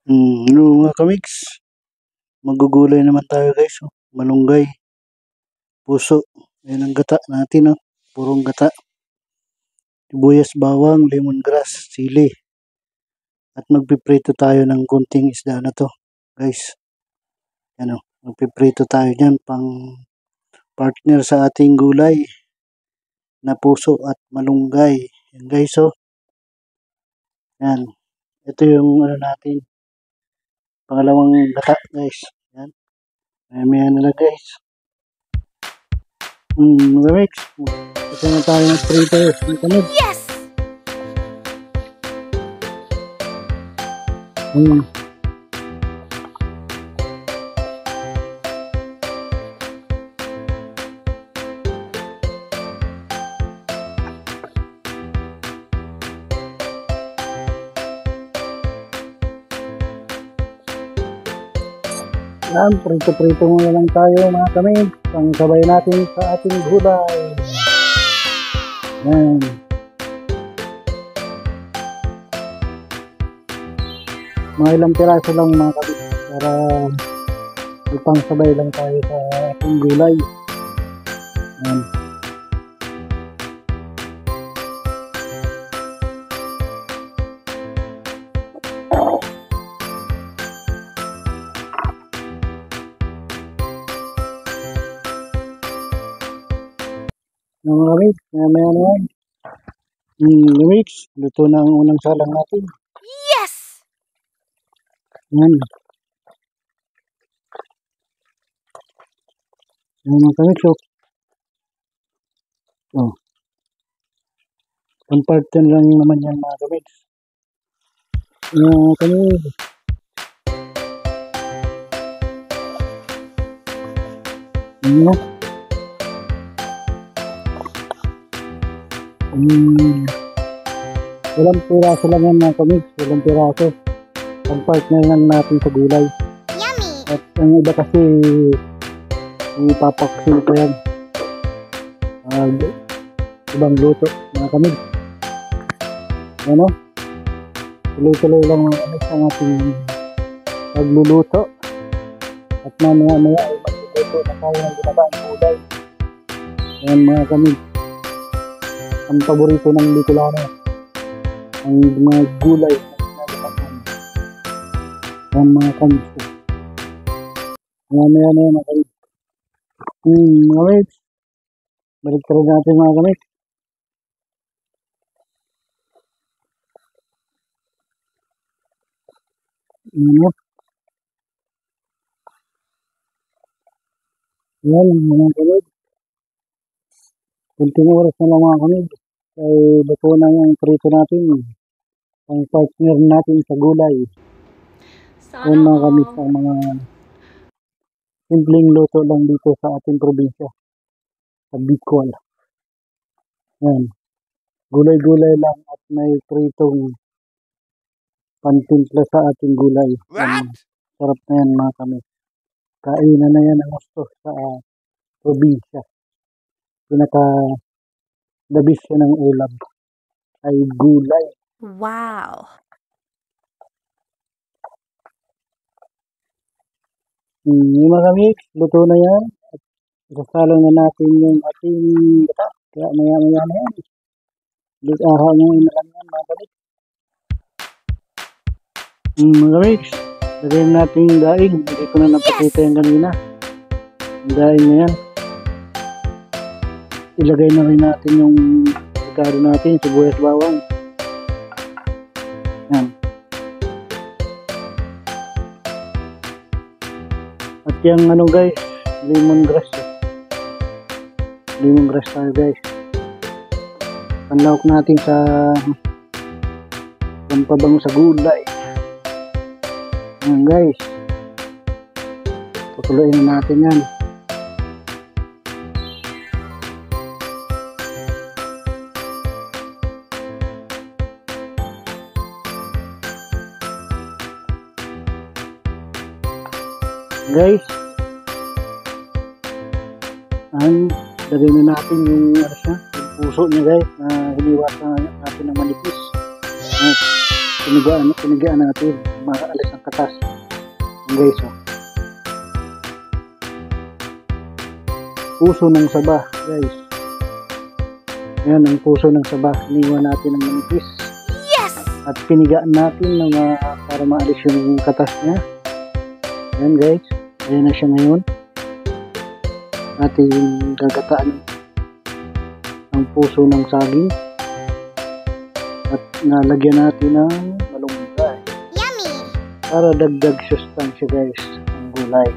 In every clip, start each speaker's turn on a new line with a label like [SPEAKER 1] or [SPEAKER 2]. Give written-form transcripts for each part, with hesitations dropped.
[SPEAKER 1] Hello mga kamiks, magugulay naman tayo guys. Malunggay, puso, yan ang gata natin. Purong gata, sibuyas, bawang, lemongrass, sili. At magpiprito tayo ng kunting isda na to guys. Magpiprito tayo dyan pang partner sa ating gulay na puso at malunggay. Yan guys yan. Ito yung natin, pangalawang gata guys. Yan. Maya na lang guys. Mga mix, kasi na tayo ng prito. Yes! Yan, prito-prito muna lang tayo mga kami. Pangsabay natin sa ating gulay. Yan. Mga ilang piraso lang mga kami. Para ipangsabay lang tayo sa ating gulay. Yan. Mga mix, maya na yan. Mix, luto na ang unang salang natin.
[SPEAKER 2] Yes!
[SPEAKER 1] Yan. Yan mga mix, Pamparten lang naman yan mga mix. Kami. Yan. Walang piraso lang yan mga kami. Walang piraso. Pag-partner lang natin sa gulay.
[SPEAKER 2] Yummy!
[SPEAKER 1] At ang iba kasi ipapaksil pa yan. Ibang luto mga kami. Tuloy-tuloy lang mga kami sa ating pagluluto. At mamaya ay magluluto na tayo ng ginagaang gulay. Yan mga kami. Ang paborito ng Bicolano, ang mga gulay na ginagawa. Ang mga kanito. Mamaya na yan mga kamit. Mga kamit. Balik ka rin natin mga kamit. Yan mga kamit. Kunting oras na lang mga kamit. Ay luto na yung prito natin. Ang partner natin sa gulay. Yan mga kamit ang mga simpleng luto lang dito sa ating probinsya. Sa Bicol. Yan. Gulay-gulay lang at may pritong pantimpla sa ating gulay. Yan. Sarap na yan mga kamit. Kainan na yan ang gusto sa probinsya. Pinaka-dabis yan ng ulam ay gulay.
[SPEAKER 2] Wow!
[SPEAKER 1] Yung mga kamik, luto na yan. At isasalang na natin yung ating gata. Kaya maya na yan. Araw nyo na lang yan mga kamik. Mga kamik, lagyan natin yung daing. Hindi ko na napakita yan kanina. Yung daing na yan. Ilagay na rin natin yung pagkado natin, sibuyas, bawang. Yan. At yung guys, lemongrass. Lemongrass tayo guys. Panlawak natin sa pampabango sa gulay. Yan guys. Tutuloyin na natin yan. Guys, lagay na natin yung puso niya guys, na hiniwasan natin ng manipis. Pinigaan natin, makaalis na katas. Yan guys, oh. Puso ng saba, guys. Yan ang puso ng saba. Iniwan natin ng manipis.
[SPEAKER 2] Yes!
[SPEAKER 1] At pinigaan natin ng, para maalis yung katas niya. Yan guys. Ayan na siya ngayon. Ating gagataan ang puso ng saging. At nalagyan natin ng malunggay.
[SPEAKER 2] Yummy!
[SPEAKER 1] Para dagdag sustansya guys. Ang gulay.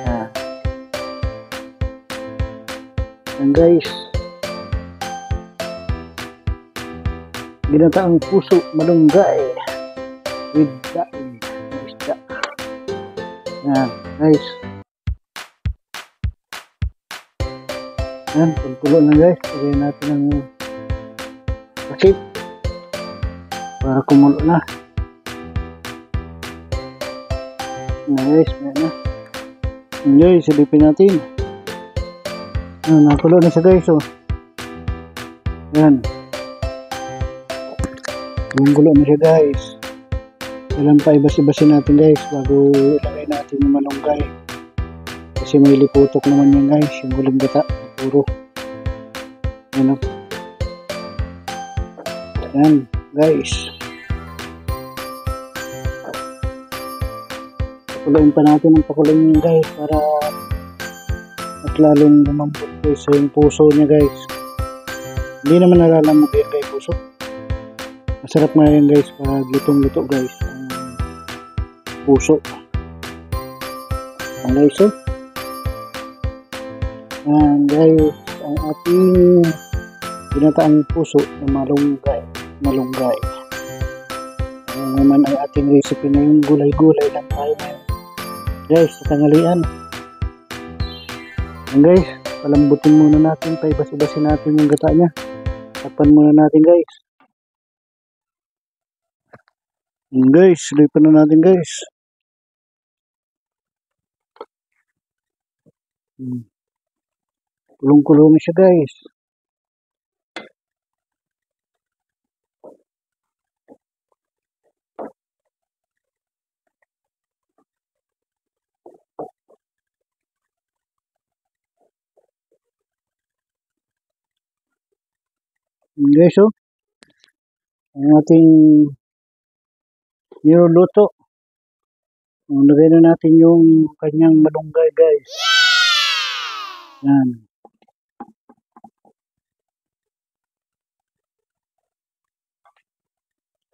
[SPEAKER 1] Yan. Yan guys. Ginataang puso malunggay with daing ng isda. Yan guys. Yan, pagkulo na guys. Lagyan natin ng asin para kumulo na. Yan guys, yan na. Yan guys, silipin natin. Yan, nakulo na siya guys, oh. Yan. Gulo na siya guys. Kailan pa ibas-ibasin natin guys bago ilagay natin yung malunggay. Kasi may liputok naman yan guys, yung huling gata. Puro. Yan o. Yan guys. Pakuluin pa natin ang pakuluin niya guys para at lalong lumambot guys sa yung puso niya guys. Hindi naman nalalamog yan guys puso. Masarap nga yan guys pag lutong-luto guys ang puso. Ang guys oh. Yan guys ang ating ginataang puso na malunggay. Malunggay. Ayan naman ang ating recipe na yung gulay-gulay lang tayo ngayon. Guys sa tanghalian. Yan guys palambutin muna natin, paibas-ibasin natin yung gata niya. Tapan muna natin guys. Guys, lipan na natin guys. Kulong-kulong na siya guys. Guys, oh. Ang ating niluluto. Lagay na natin yung kanyang malunggay guys. Yan.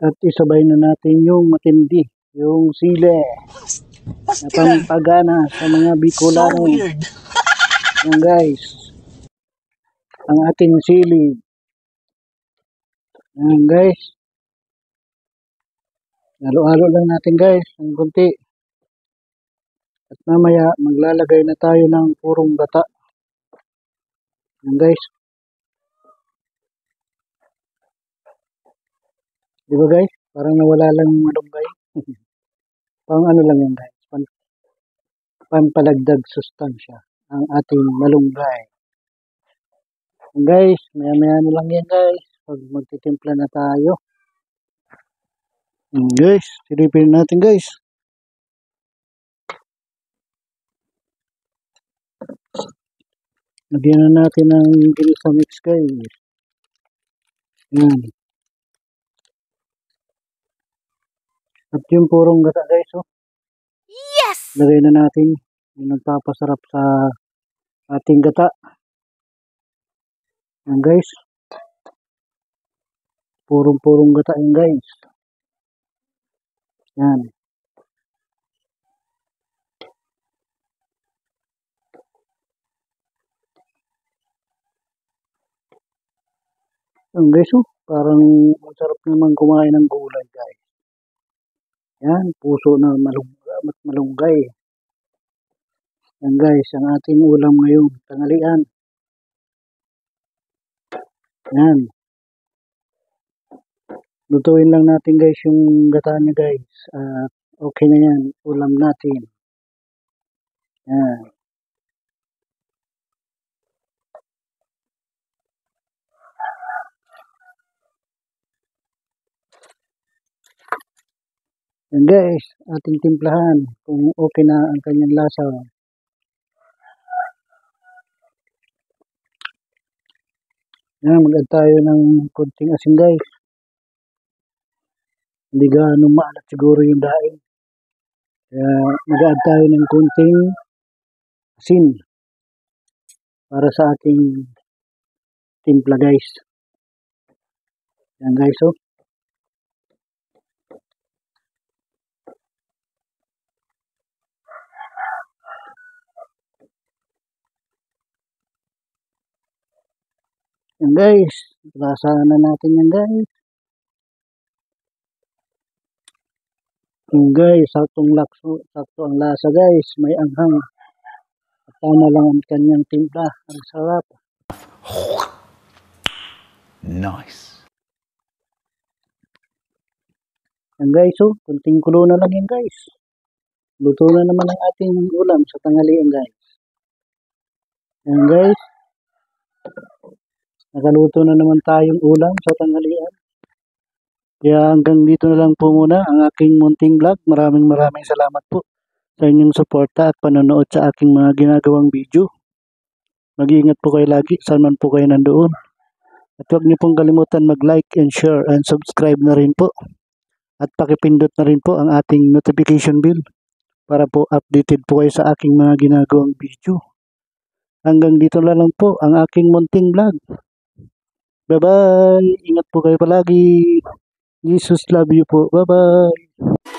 [SPEAKER 1] At isabay na natin yung matindi. Yung sile. Na pampagana sa mga Bicolano. Yan guys. Ang ating sili. Yan guys. Halo-halo lang natin guys. Ang kunti. At mamaya maglalagay na tayo ng purong gata. Yan guys. Di ba guys? Parang nawala lang yung malunggay. Pang ano lang yan guys. Pampalagdag sustansya. Ang ating malunggay. Yan guys. Maya-maya na lang yan guys. Pag magtitimpla na tayo. Yan guys. Silipin natin guys. Lagyan na natin ng ginisa mix guys. Yan. At yung purong gata guys, oh.
[SPEAKER 2] Yes!
[SPEAKER 1] Lagay na natin yung nagpapasarap sa ating gata. Yan guys. Purong-purong gata yan guys. Yan. Yan guys, oh. Parang masarap naman kumain ng gulay guys. Yan, puso na malunggay. Yan guys, ang ating ulam ngayong tanghalian. Yan. Lutuin lang natin guys yung gata niya guys. Okay na yan, ulam natin. Yan. Yan guys, ating timplahan kung okay na ang kanyang lasa. Yan, mag-add tayo ng konting asin guys. Hindi gaano maalat siguro yung daing. Kaya mag-add tayo ng konting asin para sa ating timpla guys. Yan guys, oh. Yan guys, lasahan na natin yan guys. Yan guys, sakto ang lasa guys, may anghang. At tama lang ang kanyang timpla, ang sarap.
[SPEAKER 3] Nice.
[SPEAKER 1] Yan guys, oh, kunting kulo na lang yan guys. Luto na naman ang ating ulam sa tanghalian guys. Yan guys, nakaluto na naman tayong ulam sa tanghalian. Kaya hanggang dito na lang po muna ang aking munting vlog. Maraming salamat po sa inyong suporta at panonood sa aking mga ginagawang video. Mag-iingat po kayo lagi, saan man po kayo nandoon. At huwag niyo pong kalimutan mag-like and share and subscribe na rin po. At pakipindot na rin po ang ating notification bell para po updated po kayo sa aking mga ginagawang video. Hanggang dito na lang po ang aking munting vlog. Bye-bye! Ingat po kayo palagi! Jesus love you po. Bye-bye!